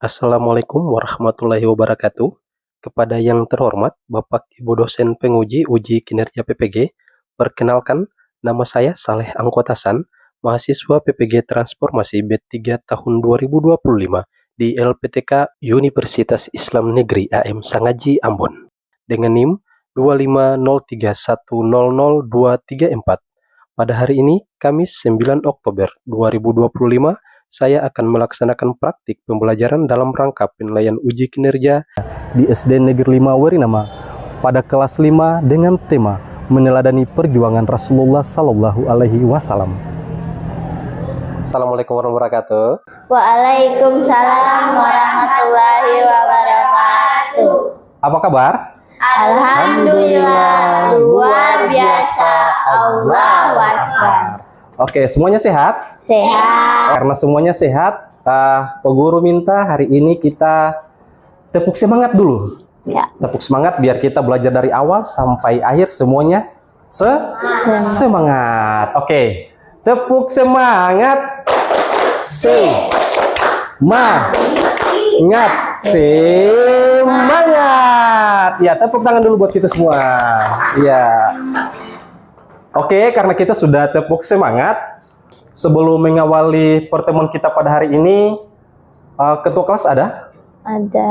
Assalamualaikum warahmatullahi wabarakatuh. Kepada yang terhormat Bapak Ibu dosen penguji uji kinerja PPG, perkenalkan nama saya Saleh Angkotasan, mahasiswa PPG Transformasi B3 tahun 2025 di LPTK Universitas Islam Negeri AM Sangaji Ambon dengan NIM 25031000234. Pada hari ini, Kamis 9 Oktober 2025, saya akan melaksanakan praktik pembelajaran dalam rangka penilaian uji kinerja di SD Negeri 5 Warinama pada kelas 5 dengan tema meneladani perjuangan Rasulullah Sallallahu Alaihi Wasallam. Assalamualaikum warahmatullahi wabarakatuh. Waalaikumsalam warahmatullahi wabarakatuh. Apa kabar? Alhamdulillah, luar biasa. Allahu Akbar. Oke, semuanya sehat? Sehat. Karena semuanya sehat, Pak Guru minta hari ini kita tepuk semangat dulu. Ya. Tepuk semangat biar kita belajar dari awal sampai akhir semuanya semangat. Oke, tepuk semangat. Semangat. Ya, tepuk tangan dulu buat kita semua. Ya. Oke, karena kita sudah tepuk semangat, sebelum mengawali pertemuan kita pada hari ini, ketua kelas ada? Ada.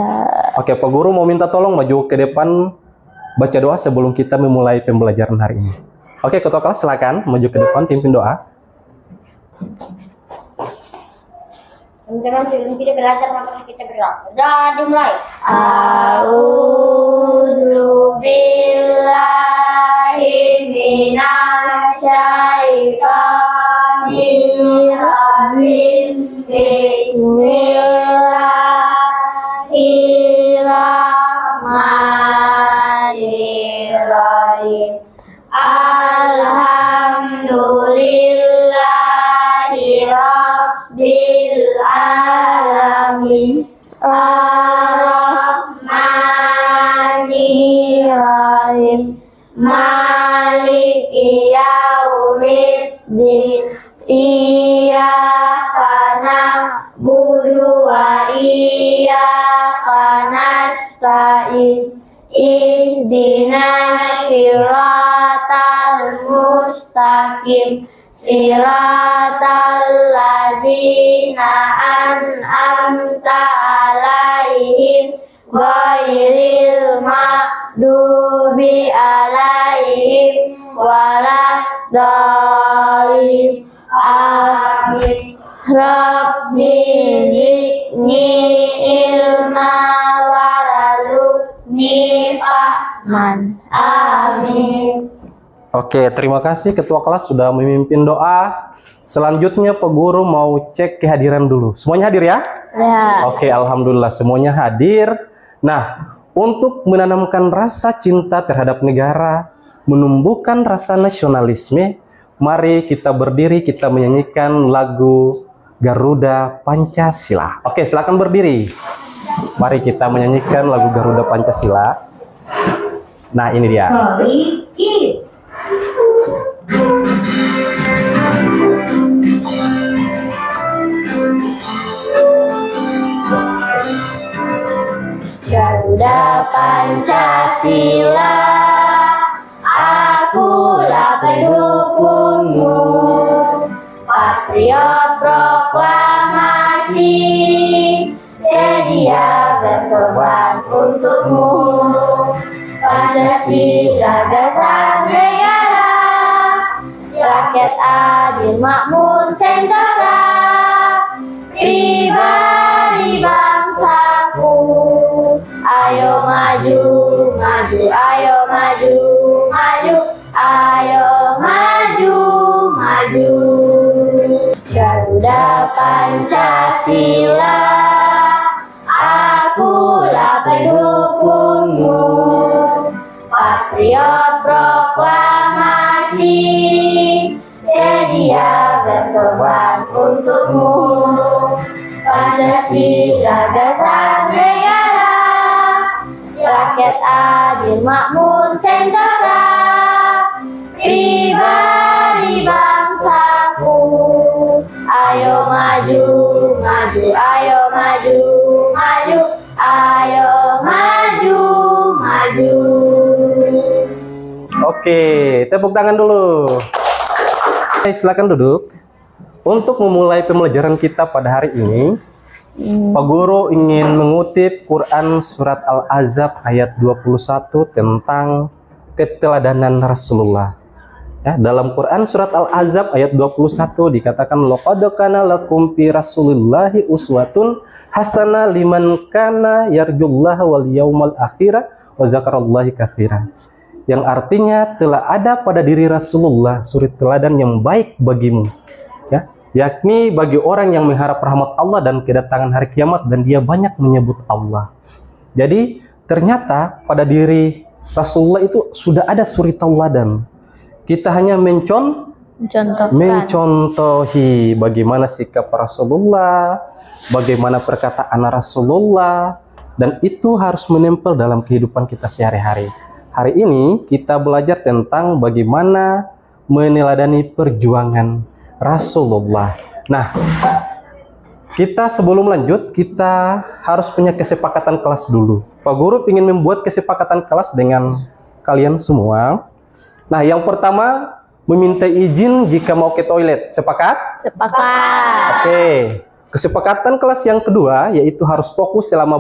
Oke, Pak Guru mau minta tolong maju ke depan baca doa sebelum kita memulai pembelajaran hari ini. Oke, ketua kelas silakan maju ke depan pimpin doa. Teman-teman sebelum kita belajar maka kita berdoa. Sudah dimulai. A'udzu billahi minasyaitonir rajim. Bismillahirrahmanirrahim. Alhamdulillahi rabbil alamin. Ar-Rahmanir-Rahim. Maliki yaumiddin. Iyyaka na'budu wa iyyaka nasta'in. Ihdinas siratal mustaqim. Siratal ladzina an'amta alaihim ghairil maghdubi alaihim waladdallin. Amin. Rabbi zidni ilma warzuqni fahman. Amin. Oke, terima kasih ketua kelas sudah memimpin doa. Selanjutnya Pak Guru mau cek kehadiran dulu. Semuanya hadir ya? Ya. Oke, alhamdulillah semuanya hadir. Nah, untuk menanamkan rasa cinta terhadap negara, menumbuhkan rasa nasionalisme, mari kita berdiri, kita menyanyikan lagu Garuda Pancasila. Oke, silakan berdiri. Mari kita menyanyikan lagu Garuda Pancasila. Nah, ini dia. Sorry, kids. Garuda Pancasila, akulah pendukungmu. Patriot proklamasi, sedia berkorban untukmu. Pancasila dasar negara, rakyat adil makmur sentosa, pribadi bangsaku. Ayo maju, maju, ayo maju, maju, ayo maju, maju. Garuda Pancasila, akulah pendukungmu. Patriot proklamasi, sedia berkorban untukmu. Pancasila dasar negara, rakyat adil makmur sentosa, pribadi bangsaku. Ayo maju, maju, ayo maju, maju. maju, ayo maju, maju. Oke, tepuk tangan dulu. Silakan duduk. Untuk memulai pembelajaran kita pada hari ini, Pak Guru ingin mengutip Quran Surat Al-Ahzab ayat 21 tentang keteladanan Rasulullah. Ya, dalam Quran Surat Al-Ahzab ayat 21 dikatakan laqad kana lakum fi Rasulillahi uswatun hasanah liman kana yarjullaha wal yaumal akhir wa zakarallahi katsiran. Yang artinya telah ada pada diri Rasulullah suri teladan yang baik bagimu, ya, yakni bagi orang yang mengharap rahmat Allah dan kedatangan hari kiamat dan dia banyak menyebut Allah. Jadi ternyata pada diri Rasulullah itu sudah ada suri teladan. Kita hanya mencontohi bagaimana sikap Rasulullah, bagaimana perkataan Rasulullah, dan itu harus menempel dalam kehidupan kita sehari-hari. Hari ini kita belajar tentang bagaimana meneladani perjuangan Rasulullah. Nah, kita sebelum lanjut, kita harus punya kesepakatan kelas dulu. Pak Guru ingin membuat kesepakatan kelas dengan kalian semua. Nah, yang pertama, meminta izin jika mau ke toilet. Sepakat? Sepakat. Oke. Kesepakatan kelas yang kedua, yaitu harus fokus selama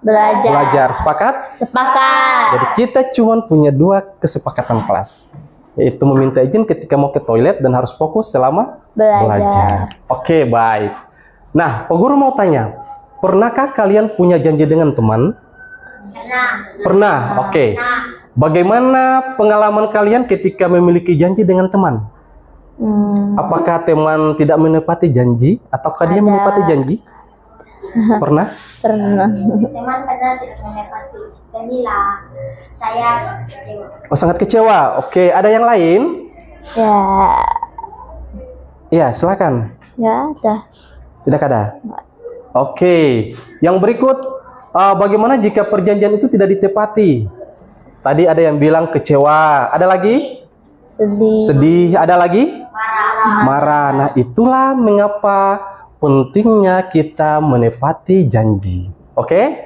belajar. Sepakat? Sepakat. Jadi kita cuma punya dua kesepakatan kelas, yaitu meminta izin ketika mau ke toilet dan harus fokus selama belajar. Oke, baik. Nah, Pak Guru mau tanya, pernahkah kalian punya janji dengan teman? Pernah. Oke. Bagaimana pengalaman kalian ketika memiliki janji dengan teman? Apakah teman tidak menepati janji ataukah dia menepati janji? Pernah? Pernah. Teman pernah tidak menepati janjilah. Saya sangat kecewa. Oh, sangat kecewa. Oke, ada yang lain? Ya. Ya, silakan. Ya ada. Tidak ada. Oke, yang berikut, bagaimana jika perjanjian itu tidak ditepati? Tadi ada yang bilang kecewa. Ada lagi? Sedih. Ada lagi? Marah. Nah, itulah mengapa pentingnya kita menepati janji. Oke?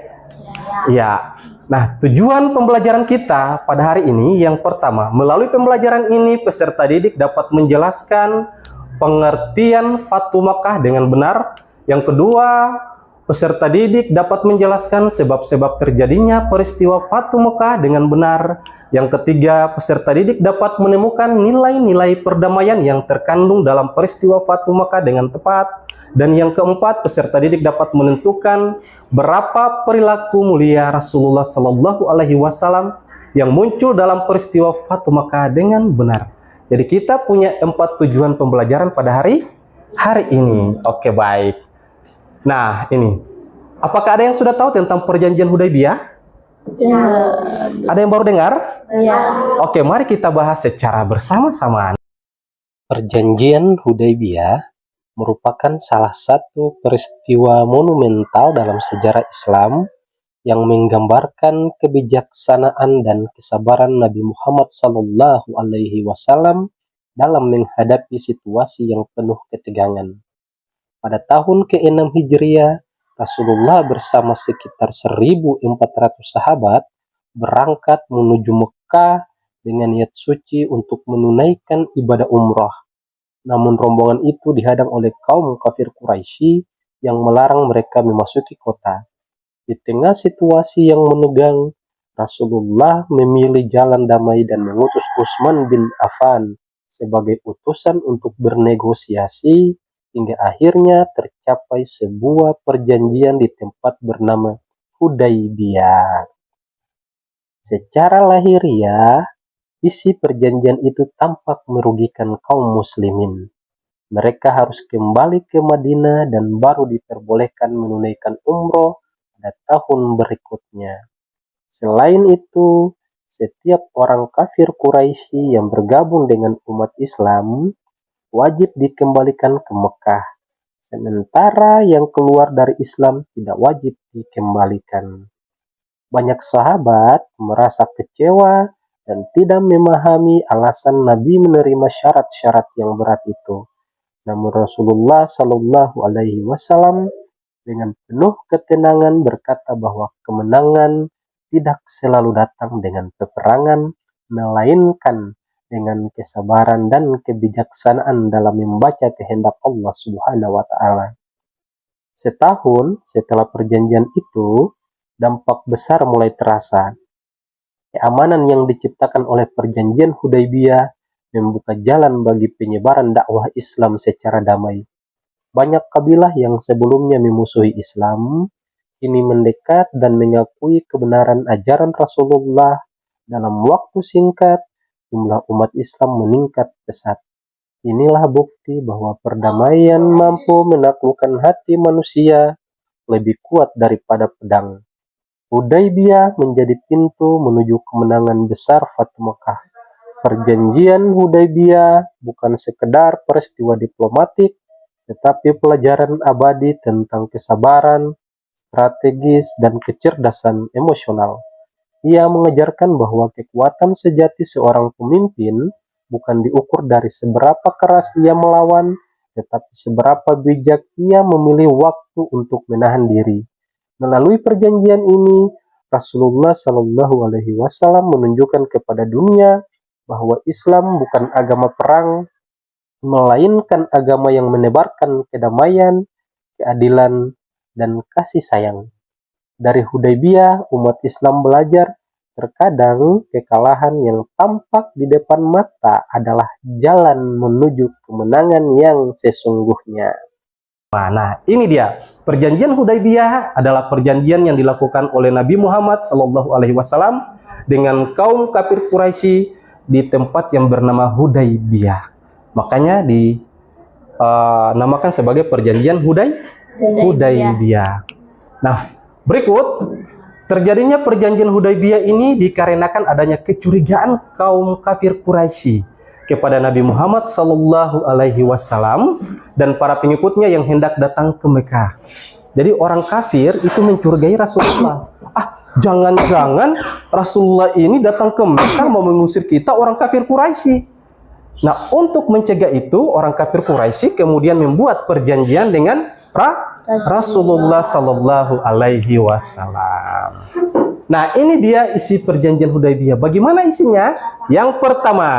Ya. Nah, tujuan pembelajaran kita pada hari ini yang pertama, melalui pembelajaran ini peserta didik dapat menjelaskan pengertian Fatu Makkah dengan benar. Yang kedua, peserta didik dapat menjelaskan sebab-sebab terjadinya peristiwa Fatu Makkah dengan benar. Yang ketiga, peserta didik dapat menemukan nilai-nilai perdamaian yang terkandung dalam peristiwa Fatu Makkah dengan tepat. Dan yang keempat, peserta didik dapat menentukan berapa perilaku mulia Rasulullah Shallallahu Alaihi Wasallam yang muncul dalam peristiwa Fatu Makkah dengan benar. Jadi kita punya 4 tujuan pembelajaran pada hari ini. Oke, baik. Nah, ini. Apakah ada yang sudah tahu tentang perjanjian Hudaybiyah? Ya. Ada yang baru dengar? Ya. Oke, mari kita bahas secara bersama-sama. Perjanjian Hudaybiyah merupakan salah satu peristiwa monumental dalam sejarah Islam yang menggambarkan kebijaksanaan dan kesabaran Nabi Muhammad Sallallahu Alaihi Wasallam dalam menghadapi situasi yang penuh ketegangan. Pada tahun ke-6 Hijriah, Rasulullah bersama sekitar 1.400 sahabat berangkat menuju Mekah dengan niat suci untuk menunaikan ibadah umrah. Namun rombongan itu dihadang oleh kaum kafir Quraisy yang melarang mereka memasuki kota. Di tengah situasi yang menegang, Rasulullah memilih jalan damai dan mengutus Utsman bin Affan sebagai utusan untuk bernegosiasi hingga akhirnya tercapai sebuah perjanjian di tempat bernama Hudaybiyah. Secara lahiriah, isi perjanjian itu tampak merugikan kaum muslimin. Mereka harus kembali ke Madinah dan baru diperbolehkan menunaikan umroh pada tahun berikutnya. Selain itu, setiap orang kafir Quraisy yang bergabung dengan umat Islam wajib dikembalikan ke Mekah, sementara yang keluar dari Islam tidak wajib dikembalikan. Banyak sahabat merasa kecewa dan tidak memahami alasan Nabi menerima syarat-syarat yang berat itu. Namun Rasulullah Shallallahu Alaihi Wasallam dengan penuh ketenangan berkata bahwa kemenangan tidak selalu datang dengan peperangan, melainkan dengan kesabaran dan kebijaksanaan dalam membaca kehendak Allah Subhanahu wa Ta'ala. Setahun setelah perjanjian itu, dampak besar mulai terasa. Keamanan yang diciptakan oleh perjanjian Hudaybiyah membuka jalan bagi penyebaran dakwah Islam secara damai. Banyak kabilah yang sebelumnya memusuhi Islam kini mendekat dan mengakui kebenaran ajaran Rasulullah. Dalam waktu singkat, jumlah umat Islam meningkat pesat. Inilah bukti bahwa perdamaian mampu menaklukkan hati manusia lebih kuat daripada pedang. Hudaybiyah menjadi pintu menuju kemenangan besar Fatu Mekah. Perjanjian Hudaybiyah bukan sekedar peristiwa diplomatik, tetapi pelajaran abadi tentang kesabaran, strategis, dan kecerdasan emosional. Ia mengajarkan bahwa kekuatan sejati seorang pemimpin bukan diukur dari seberapa keras ia melawan, tetapi seberapa bijak ia memilih waktu untuk menahan diri. Melalui perjanjian ini, Rasulullah Shallallahu Alaihi Wasallam menunjukkan kepada dunia bahwa Islam bukan agama perang, melainkan agama yang menebarkan kedamaian, keadilan, dan kasih sayang. Dari Hudaybiyah, umat Islam belajar terkadang kekalahan yang tampak di depan mata adalah jalan menuju kemenangan yang sesungguhnya. Nah, ini dia. Perjanjian Hudaybiyah adalah perjanjian yang dilakukan oleh Nabi Muhammad SAW dengan kaum kafir Quraisy di tempat yang bernama Hudaybiyah. Makanya dinamakan sebagai perjanjian Hudaybiyah. Nah, berikut, terjadinya perjanjian Hudaybiyah ini dikarenakan adanya kecurigaan kaum kafir Quraisy kepada Nabi Muhammad Sallallahu Alaihi Wasallam dan para pengikutnya yang hendak datang ke Mekah. Jadi orang kafir itu mencurigai Rasulullah. Jangan-jangan Rasulullah ini datang ke Mekah mau mengusir kita orang kafir Quraisy. Nah, untuk mencegah itu, orang kafir Quraisy kemudian membuat perjanjian dengan Rasulullah Sallallahu Alaihi Wasallam. Nah, ini dia isi perjanjian Hudaybiyah. Bagaimana isinya? Yang pertama,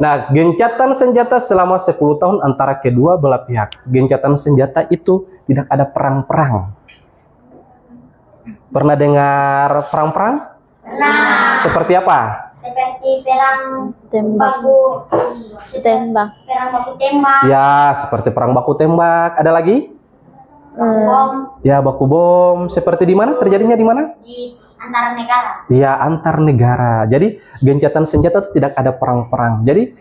nah, gencatan senjata selama 10 tahun antara kedua belah pihak. Gencatan senjata itu tidak ada perang-perang. Pernah dengar perang-perang? Pernah. Seperti apa? Seperti perang Tembak. perang baku tembak, Ya, seperti perang baku tembak. Ada lagi? bom Ya, baku bom. Seperti di mana? Terjadinya di mana? di antara negara. Ya, antar negara. Jadi, gencatan senjata itu tidak ada perang-perang. Jadi,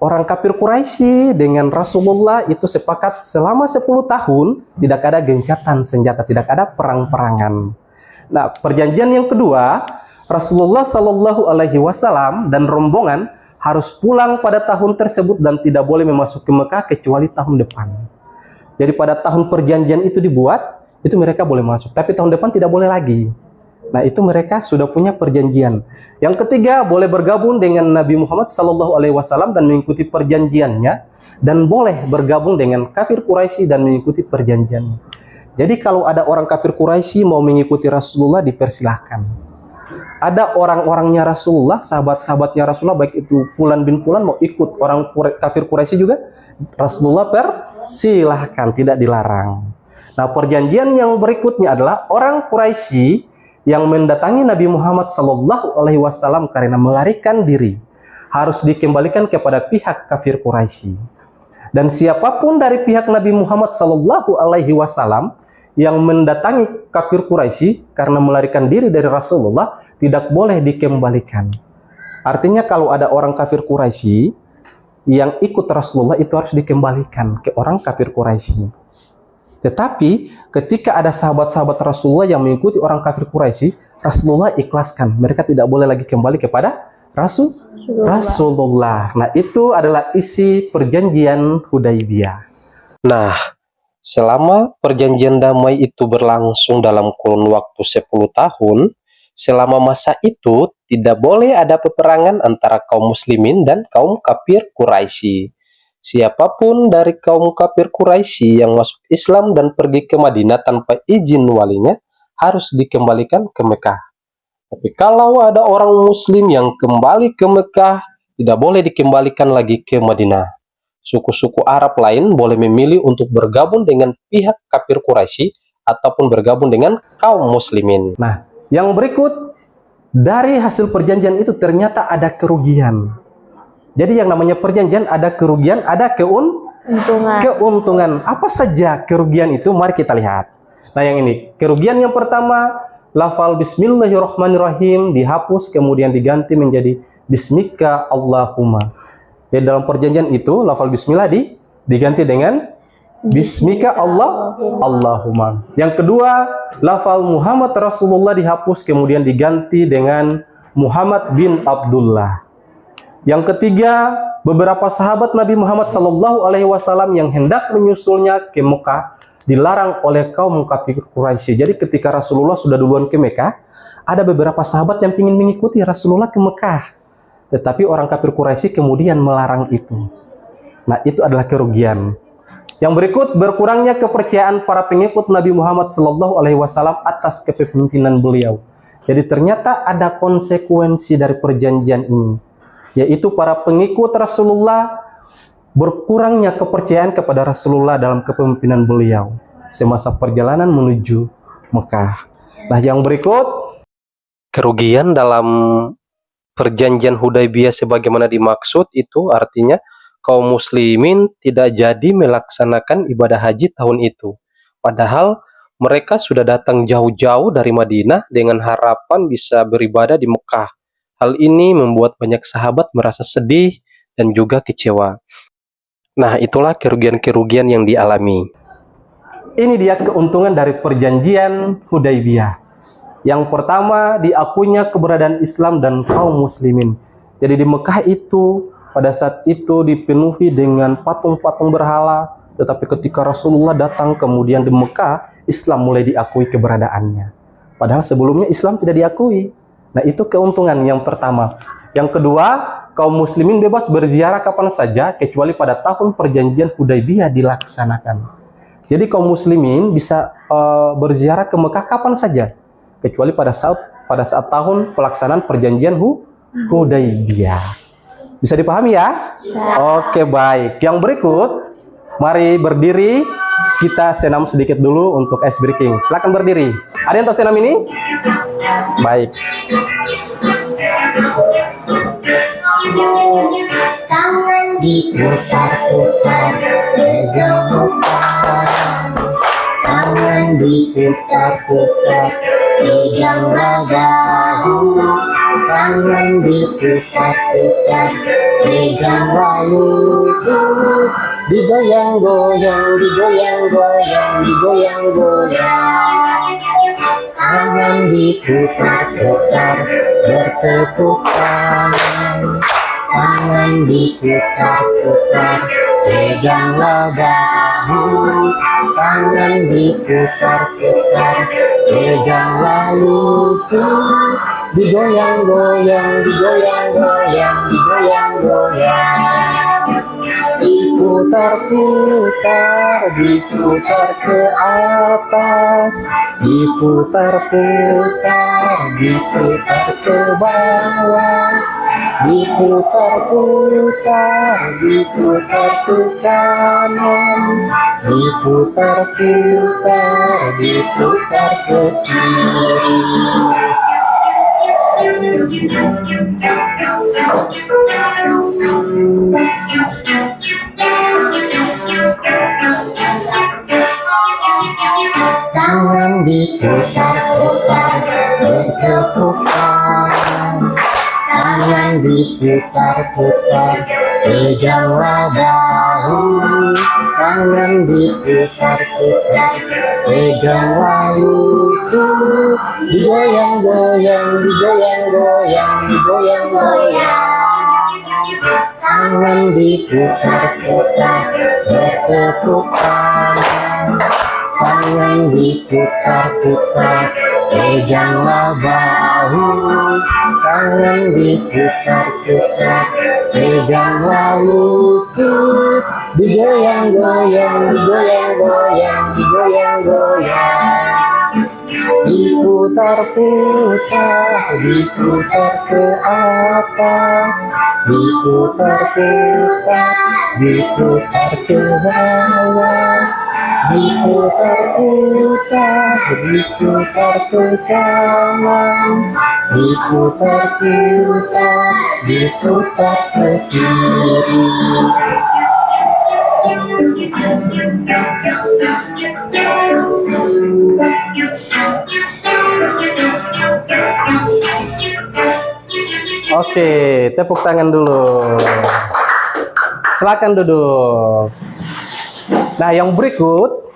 orang kafir Quraisy dengan Rasulullah itu sepakat selama 10 tahun tidak ada gencatan senjata, tidak ada perang-perangan. Nah, perjanjian yang kedua, Rasulullah Shallallahu Alaihi Wasallam dan rombongan harus pulang pada tahun tersebut dan tidak boleh memasuki Mekah kecuali tahun depan. Jadi pada tahun perjanjian itu dibuat, itu mereka boleh masuk, tapi tahun depan tidak boleh lagi. Nah, itu mereka sudah punya perjanjian. Yang ketiga, boleh bergabung dengan Nabi Muhammad SAW dan mengikuti perjanjiannya, dan boleh bergabung dengan kafir Quraisy dan mengikuti perjanjiannya. Jadi kalau ada orang kafir Quraisy mau mengikuti Rasulullah, dipersilahkan. Ada orang-orangnya Rasulullah, sahabat-sahabatnya Rasulullah, baik itu Fulan bin Fulan mau ikut orang kafir Quraisy juga, Rasulullah persilahkan, tidak dilarang. Nah, perjanjian yang berikutnya adalah orang Quraisy yang mendatangi Nabi Muhammad SAW karena melarikan diri harus dikembalikan kepada pihak kafir Quraisy. Dan siapapun dari pihak Nabi Muhammad SAW yang mendatangi kafir Quraisy karena melarikan diri dari Rasulullah tidak boleh dikembalikan. Artinya kalau ada orang kafir Quraisy yang ikut Rasulullah itu harus dikembalikan ke orang kafir Quraisy. Tetapi ketika ada sahabat-sahabat Rasulullah yang mengikuti orang kafir Quraisy, Rasulullah ikhlaskan. Mereka tidak boleh lagi kembali kepada Rasulullah. Nah, itu adalah isi perjanjian Hudaybiyah. Nah, selama perjanjian damai itu berlangsung dalam kurun waktu 10 tahun, selama masa itu tidak boleh ada peperangan antara kaum muslimin dan kaum kafir Quraisy. Siapapun dari kaum kafir Quraisy yang masuk Islam dan pergi ke Madinah tanpa izin walinya harus dikembalikan ke Mekah. Tapi kalau ada orang Muslim yang kembali ke Mekah, tidak boleh dikembalikan lagi ke Madinah. Suku-suku Arab lain boleh memilih untuk bergabung dengan pihak kafir Quraisy ataupun bergabung dengan kaum Muslimin. Nah, yang berikut dari hasil perjanjian itu ternyata ada kerugian. Jadi yang namanya perjanjian ada kerugian, ada keuntungan. Apa saja kerugian itu? Mari kita lihat. Nah, yang ini kerugian yang pertama, lafal Bismillahirrahmanirrahim dihapus kemudian diganti menjadi Bismika Allahumma. Jadi dalam perjanjian itu lafal Bismillah diganti dengan Bismika Allahumma. Yang kedua, lafal Muhammad Rasulullah dihapus kemudian diganti dengan Muhammad bin Abdullah. Yang ketiga, beberapa sahabat Nabi Muhammad SAW yang hendak menyusulnya ke Mekah dilarang oleh kaum kafir Quraisy. Jadi ketika Rasulullah sudah duluan ke Mekah, ada beberapa sahabat yang ingin mengikuti Rasulullah ke Mekah. Tetapi orang kafir Quraisy kemudian melarang itu. Nah, itu adalah kerugian. Yang berikut, berkurangnya kepercayaan para pengikut Nabi Muhammad SAW atas kepemimpinan beliau. Jadi ternyata ada konsekuensi dari perjanjian ini, yaitu para pengikut Rasulullah berkurangnya kepercayaan kepada Rasulullah dalam kepemimpinan beliau semasa perjalanan menuju Mekah. Nah, yang berikut kerugian dalam perjanjian Hudaybiyah sebagaimana dimaksud itu artinya kaum muslimin tidak jadi melaksanakan ibadah haji tahun itu. Padahal mereka sudah datang jauh-jauh dari Madinah dengan harapan bisa beribadah di Mekah. Hal ini membuat banyak sahabat merasa sedih dan juga kecewa. Nah, itulah kerugian-kerugian yang dialami. Ini dia keuntungan dari perjanjian Hudaybiyah. Yang pertama, diakuinya keberadaan Islam dan kaum muslimin. Jadi di Mekah itu, pada saat itu dipenuhi dengan patung-patung berhala. Tetapi ketika Rasulullah datang kemudian di Mekah, Islam mulai diakui keberadaannya. Padahal sebelumnya Islam tidak diakui. Nah, itu keuntungan yang pertama. Yang kedua, kaum muslimin bebas berziarah kapan saja kecuali pada tahun perjanjian Hudaybiyah dilaksanakan. Jadi kaum muslimin bisa berziarah ke Mekah kapan saja kecuali pada saat tahun pelaksanaan perjanjian Hudaybiyah. Bisa dipahami ya? Oke, baik. Yang berikut, mari berdiri. Kita senam sedikit dulu untuk ice breaking. Silakan berdiri. Ada yang tahu senam ini? Baik. Tangan diputar-putar, pegang-pegang. Tangan diputar-putar, peganglah bahu. Tangan diputar-putar, peganglah lutut. Digoyang-goyang, digoyang-goyang, digoyang-goyang. Tangan diputar-putar, bertepuk tangan. Tangan diputar-putar, peganglah bahu. Tangan diputar-putar, peganglah lutut. Digoyang-goyang, digoyang-goyang, digoyang-goyang. Diputar-putar, diputar ke atas. Diputar-putar, diputar ke bawah. Diputar-putar, diputar ke kanan. Diputar-putar, diputar ke kiri. Tangan diputar-putar, bertepuk tangan. Tangan diputar-putar, peganglah bahu. Tangan diputar-putar, peganglah lutut. Digoyang-goyang, digoyang-goyang, digoyang-goyang. Tangan diputar-putar, bertepuk tangan. Tangan diputar-putar, peganglah bahu. Tangan diputar-putar, peganglah lutut, digoyang-goyang, digoyang-goyang, digoyang-goyang. Diputar-putar, diputar ke atas, diputar-putar, diputar ke bawah, diputar-putar, diputar ke kanan, diputar-putar, diputar ke kiri. Oke, tepuk tangan dulu. Silakan duduk. Nah, yang berikut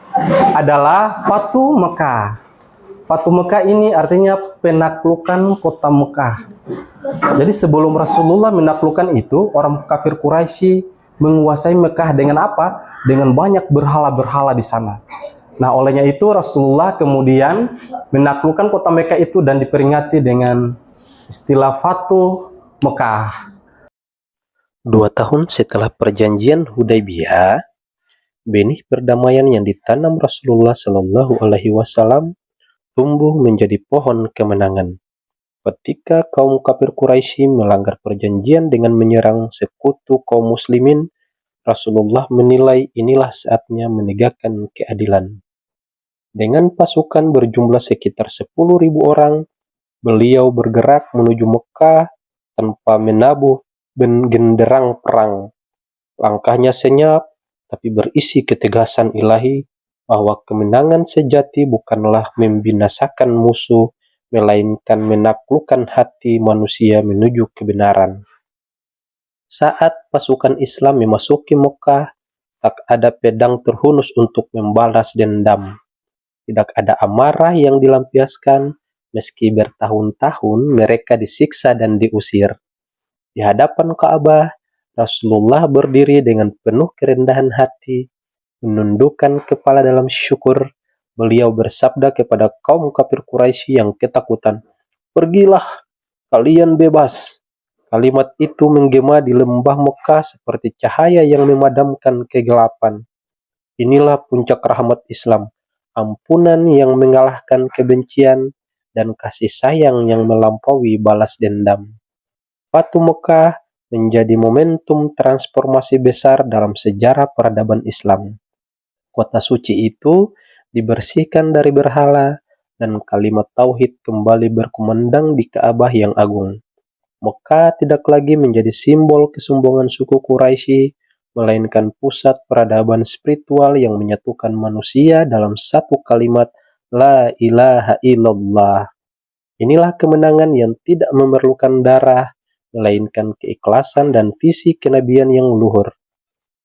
adalah Fatu Mekah. Fatu Mekah ini artinya penaklukan kota Mekah. Jadi sebelum Rasulullah menaklukkan itu, orang kafir Quraisy menguasai Mekah dengan apa? Dengan banyak berhala-berhala di sana. Nah, olehnya itu Rasulullah kemudian menaklukkan kota Mekah itu dan diperingati dengan istilah Fatu Mekah. 2 tahun setelah perjanjian Hudaybiyah, benih perdamaian yang ditanam Rasulullah Shallallahu Alaihi Wasallam tumbuh menjadi pohon kemenangan. Ketika kaum kafir Quraisy melanggar perjanjian dengan menyerang sekutu kaum muslimin, Rasulullah menilai inilah saatnya menegakkan keadilan. Dengan pasukan berjumlah sekitar 10.000 orang, beliau bergerak menuju Mekah tanpa menabuh genderang perang. Langkahnya senyap, tapi berisi ketegasan ilahi bahwa kemenangan sejati bukanlah membinasakan musuh, melainkan menaklukkan hati manusia menuju kebenaran. Saat pasukan Islam memasuki Mekah, tak ada pedang terhunus untuk membalas dendam. Tidak ada amarah yang dilampiaskan, meski bertahun-tahun mereka disiksa dan diusir. Di hadapan Ka'bah, Rasulullah berdiri dengan penuh kerendahan hati, menundukkan kepala dalam syukur. Beliau bersabda kepada kaum kafir Quraisy yang ketakutan, "Pergilah, kalian bebas." Kalimat itu menggema di lembah Mekah seperti cahaya yang memadamkan kegelapan. Inilah puncak rahmat Islam, ampunan yang mengalahkan kebencian, dan kasih sayang yang melampaui balas dendam. Fatu Mekah menjadi momentum transformasi besar dalam sejarah peradaban Islam. Kota suci itu dibersihkan dari berhala, dan kalimat tauhid kembali berkumandang di Ka'bah yang agung. Mekah tidak lagi menjadi simbol kesombongan suku Quraisy, melainkan pusat peradaban spiritual yang menyatukan manusia dalam satu kalimat La ilaha illallah. Inilah kemenangan yang tidak memerlukan darah, melainkan keikhlasan dan visi kenabian yang luhur.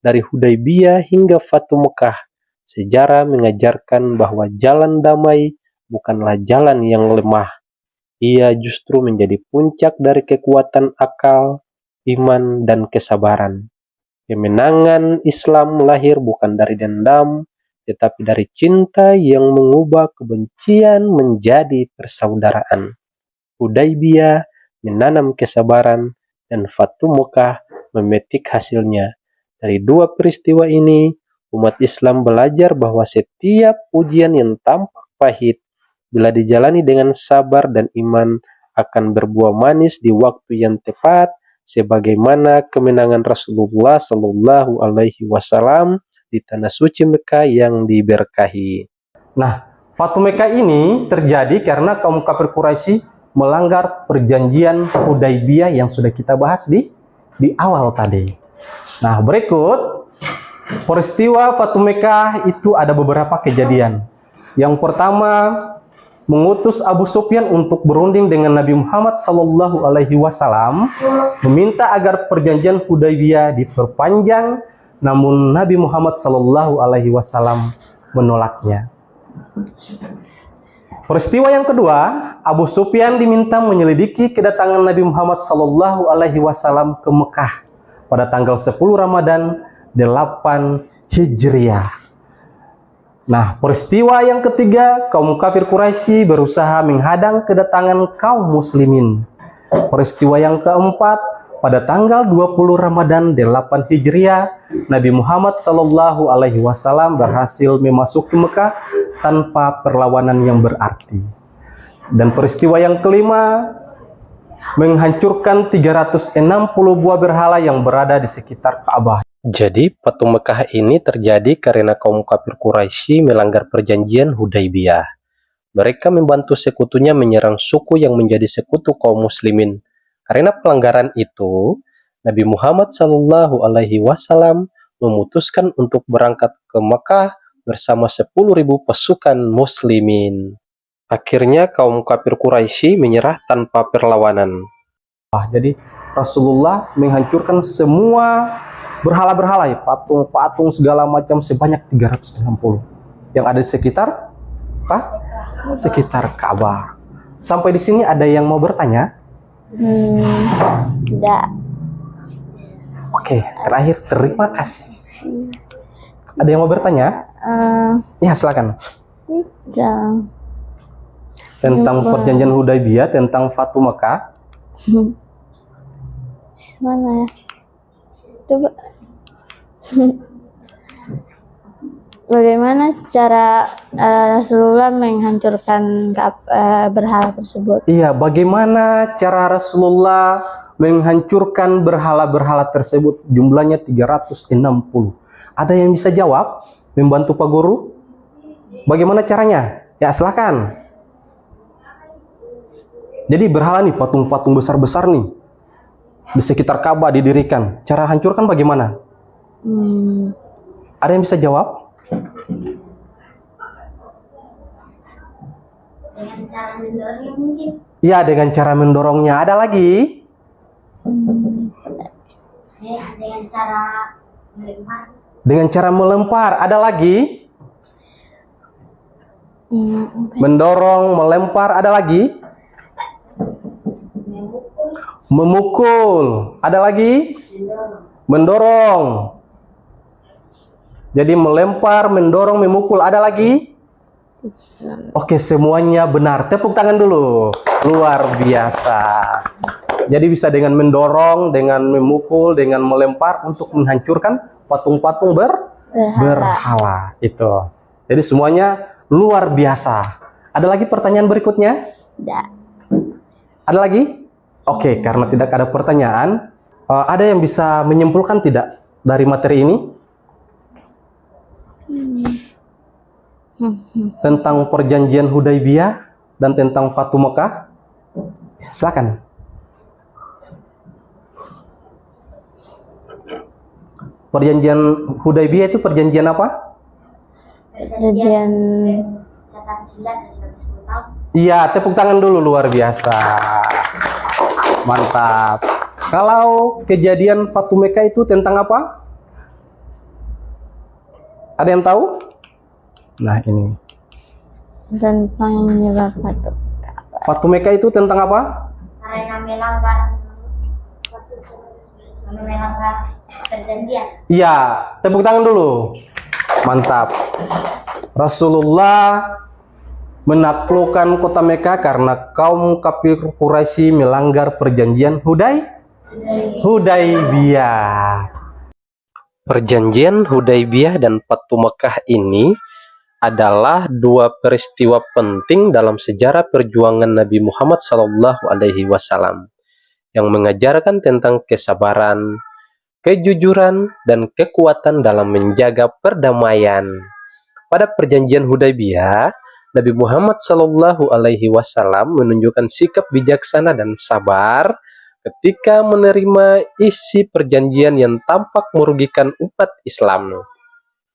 Dari Hudaybiyah hingga Fatu Mekah, sejarah mengajarkan bahwa jalan damai bukanlah jalan yang lemah. Ia justru menjadi puncak dari kekuatan akal, iman, dan kesabaran. Kemenangan Islam lahir bukan dari dendam, tetapi dari cinta yang mengubah kebencian menjadi persaudaraan. Hudaybiyah menanam kesabaran, dan Fatu Mekah memetik hasilnya. Dari dua peristiwa ini, umat Islam belajar bahwa setiap ujian yang tampak pahit, bila dijalani dengan sabar dan iman, akan berbuah manis di waktu yang tepat, sebagaimana kemenangan Rasulullah Shallallahu Alaihi Wasallam di tanah suci Mekah yang diberkahi. Nah, Fatu Mekah ini terjadi karena kaum kafir Quraisy melanggar perjanjian Hudaybiyah yang sudah kita bahas di awal tadi. Nah, berikut peristiwa Fatu Mekah itu ada beberapa kejadian. Yang pertama, mengutus Abu Sufyan untuk berunding dengan Nabi Muhammad Sallallahu Alaihi Wasallam, meminta agar perjanjian Hudaybiyah diperpanjang, namun Nabi Muhammad Sallallahu Alaihi Wasallam menolaknya. Peristiwa yang kedua, Abu Sufyan diminta menyelidiki kedatangan Nabi Muhammad Sallallahu Alaihi Wasallam ke Mekah pada tanggal 10 Ramadan 8 Hijriah. Nah, peristiwa yang ketiga, kaum kafir Quraisy berusaha menghadang kedatangan kaum muslimin. Peristiwa yang keempat, pada tanggal 20 Ramadan 8 Hijriah, Nabi Muhammad Sallallahu Alaihi Wasallam berhasil memasuki Mekah tanpa perlawanan yang berarti. Dan peristiwa yang kelima, menghancurkan 360 buah berhala yang berada di sekitar Ka'bah. Jadi patung Mekah ini terjadi karena kaum kafir Quraisy melanggar perjanjian Hudaibiyah. Mereka membantu sekutunya menyerang suku yang menjadi sekutu kaum muslimin. Karena pelanggaran itu, Nabi Muhammad Sallallahu Alaihi Wasallam memutuskan untuk berangkat ke Mekah bersama 10.000 pasukan muslimin. Akhirnya kaum kafir Quraisy menyerah tanpa perlawanan. Jadi Rasulullah menghancurkan semua berhala-berhala, patung-patung segala macam sebanyak 360 yang ada di sekitar Ka'bah. Sampai di sini ada yang mau bertanya? Tidak. Oke, terakhir terima kasih. Ada yang mau bertanya? Ya, silakan. Tidak. Tentang perjanjian Hudaibiyah, tentang Fatu Mekah. Mana ya? Coba. Bagaimana cara Rasulullah menghancurkan berhala tersebut? Iya, bagaimana cara Rasulullah menghancurkan berhala-berhala tersebut? Jumlahnya 360. Ada yang bisa jawab? Membantu Pak Guru? Bagaimana caranya? Ya, silakan. Jadi berhala nih, patung-patung besar-besar nih di sekitar Ka'bah didirikan. Cara hancurkan bagaimana? Ada yang bisa jawab? Dengan cara mendorongnya mungkin. Ya, dengan cara mendorongnya. Ada lagi? Dengan cara melempar. Dengan cara melempar. Ada lagi? Mendorong, melempar. Ada lagi? Memukul. Ada lagi? Mendorong. Jadi melempar, mendorong, memukul. Ada lagi? Oke, semuanya benar. Tepuk tangan dulu. Luar biasa. Jadi bisa dengan mendorong, dengan memukul, dengan melempar untuk menghancurkan patung-patung berhala. Itu. Jadi semuanya luar biasa. Ada lagi pertanyaan berikutnya? Tidak. Ada lagi? Oke, karena tidak ada pertanyaan, ada yang bisa menyimpulkan tidak dari materi ini? Tentang perjanjian Hudaibiyah dan tentang Fatu Mekah? Silakan. Perjanjian Hudaibiyah itu perjanjian apa? Perjanjian Catatan silat 110 tahun. Iya, tepuk tangan dulu, luar biasa. Mantap. Kalau kejadian Fatu Mekah itu tentang apa? Ada yang tahu? Nah, ini. tentang menyebab Fatu Mekah itu tentang apa? Karena melanggar perjanjian. Iya, tepuk tangan dulu. Mantap. Rasulullah menaklukkan kota Mekah karena kaum kafir Quraisy melanggar perjanjian Hudaibiyah. Perjanjian Hudaibiyah dan Fatu Mekah ini adalah dua peristiwa penting dalam sejarah perjuangan Nabi Muhammad SAW yang mengajarkan tentang kesabaran, kejujuran, dan kekuatan dalam menjaga perdamaian. Pada perjanjian Hudaibiyah, Nabi Muhammad SAW menunjukkan sikap bijaksana dan sabar ketika menerima isi perjanjian yang tampak merugikan umat Islam.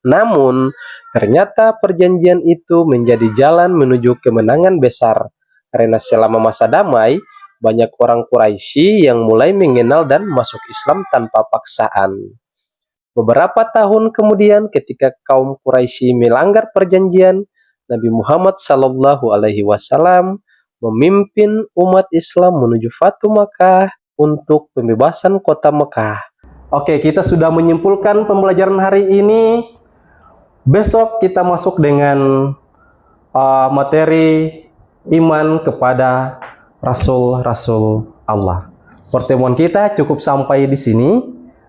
Namun, ternyata perjanjian itu menjadi jalan menuju kemenangan besar, karena selama masa damai, banyak orang Quraisy yang mulai mengenal dan masuk Islam tanpa paksaan. Beberapa tahun kemudian, ketika kaum Quraisy melanggar perjanjian, Nabi Muhammad SAW memimpin umat Islam menuju Fatu Mekah untuk pembebasan kota Mekah. Oke, kita sudah menyimpulkan pembelajaran hari ini. Besok kita masuk dengan materi iman kepada Rasul-Rasul Allah. Pertemuan kita cukup sampai di sini.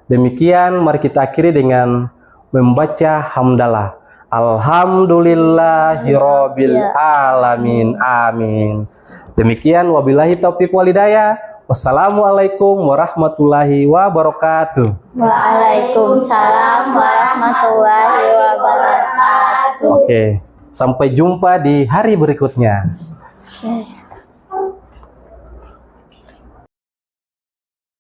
Demikian mari kita akhiri dengan membaca hamdalah. Alhamdulillahirabbil alamin. Amin. Demikian wabillahi taufiq walhidayah. Wassalamualaikum warahmatullahi wabarakatuh. Waalaikumsalam warahmatullahi wabarakatuh. Oke, sampai jumpa di hari berikutnya. Oke.